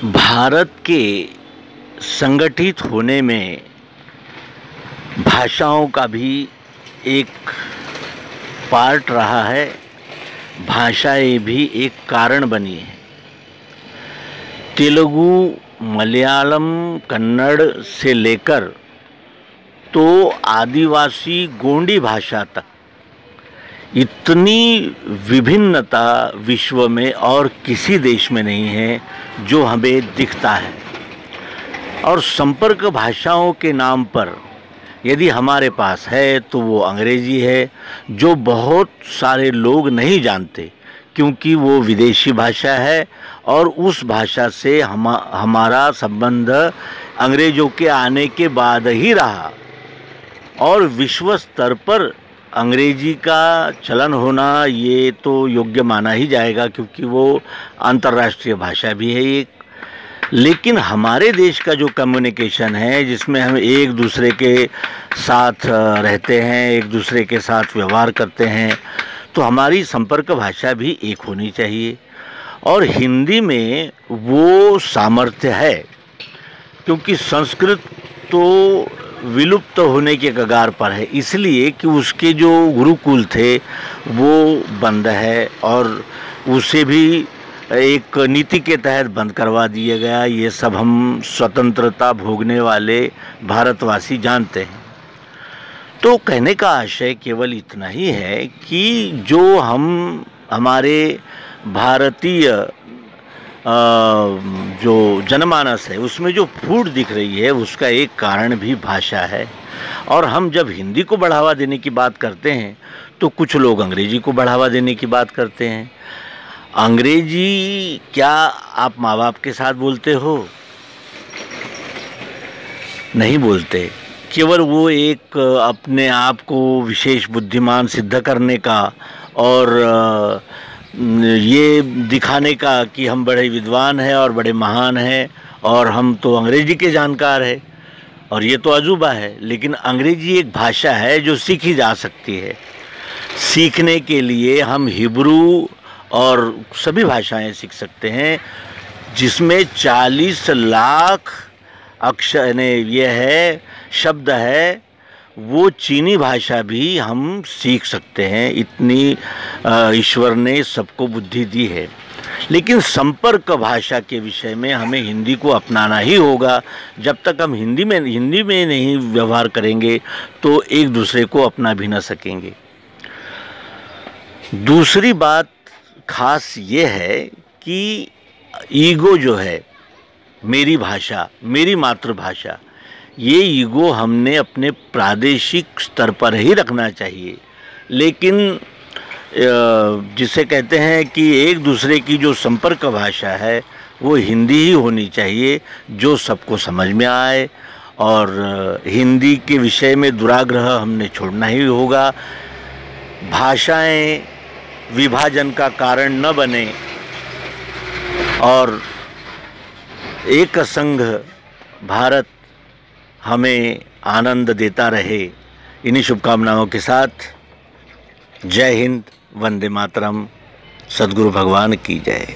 भारत के संगठित होने में भाषाओं का भी एक पार्ट रहा है। भाषाएं भी एक कारण बनी हैं। तेलुगु, मलयालम, कन्नड़ से लेकर तो आदिवासी गोंडी भाषा तक इतनी विभिन्नता विश्व में और किसी देश में नहीं है जो हमें दिखता है। और संपर्क भाषाओं के नाम पर यदि हमारे पास है तो वो अंग्रेजी है, जो बहुत सारे लोग नहीं जानते क्योंकि वो विदेशी भाषा है और उस भाषा से हमारा संबंध अंग्रेज़ों के आने के बाद ही रहा। और विश्व स्तर पर अंग्रेजी का चलन होना ये तो योग्य माना ही जाएगा क्योंकि वो अंतर्राष्ट्रीय भाषा भी है एक। लेकिन हमारे देश का जो कम्युनिकेशन है, जिसमें हम एक दूसरे के साथ रहते हैं, एक दूसरे के साथ व्यवहार करते हैं, तो हमारी संपर्क भाषा भी एक होनी चाहिए। और हिंदी में वो सामर्थ्य है क्योंकि संस्कृत तो विलुप्त होने के कगार पर है, इसलिए कि उसके जो गुरुकुल थे वो बंद है और उसे भी एक नीति के तहत बंद करवा दिया गया। ये सब हम स्वतंत्रता भोगने वाले भारतवासी जानते हैं। तो कहने का आशय केवल इतना ही है कि जो हमारे भारतीय जो जनमानस है उसमें जो फूट दिख रही है उसका एक कारण भी भाषा है। और हम जब हिंदी को बढ़ावा देने की बात करते हैं तो कुछ लोग अंग्रेजी को बढ़ावा देने की बात करते हैं। अंग्रेजी क्या आप माँ बाप के साथ बोलते हो? नहीं बोलते। केवल वो एक अपने आप को विशेष बुद्धिमान सिद्ध करने का और ये दिखाने का कि हम बड़े विद्वान हैं और बड़े महान हैं और हम तो अंग्रेजी के जानकार हैं, और ये तो अजूबा है। लेकिन अंग्रेजी एक भाषा है जो सीखी जा सकती है। सीखने के लिए हम हिब्रू और सभी भाषाएं सीख सकते हैं, जिसमें 40 लाख अक्षर ये है शब्द है। वो चीनी भाषा भी हम सीख सकते हैं, इतनी ईश्वर ने सबको बुद्धि दी है। लेकिन संपर्क भाषा के विषय में हमें हिंदी को अपनाना ही होगा। जब तक हम हिंदी में नहीं व्यवहार करेंगे तो एक दूसरे को अपना भी न सकेंगे। दूसरी बात खास ये है कि ईगो जो है, मेरी भाषा, मेरी मातृभाषा, ये ईगो हमने अपने प्रादेशिक स्तर पर ही रखना चाहिए। लेकिन जिसे कहते हैं कि एक दूसरे की जो संपर्क भाषा है वो हिंदी ही होनी चाहिए, जो सबको समझ में आए। और हिंदी के विषय में दुराग्रह हमने छोड़ना ही होगा। भाषाएं विभाजन का कारण न बने और एक संघ भारत हमें आनंद देता रहे। इन्हीं शुभकामनाओं के साथ जय हिंद, वंदे मातरम, सद्गुरु भगवान की जय।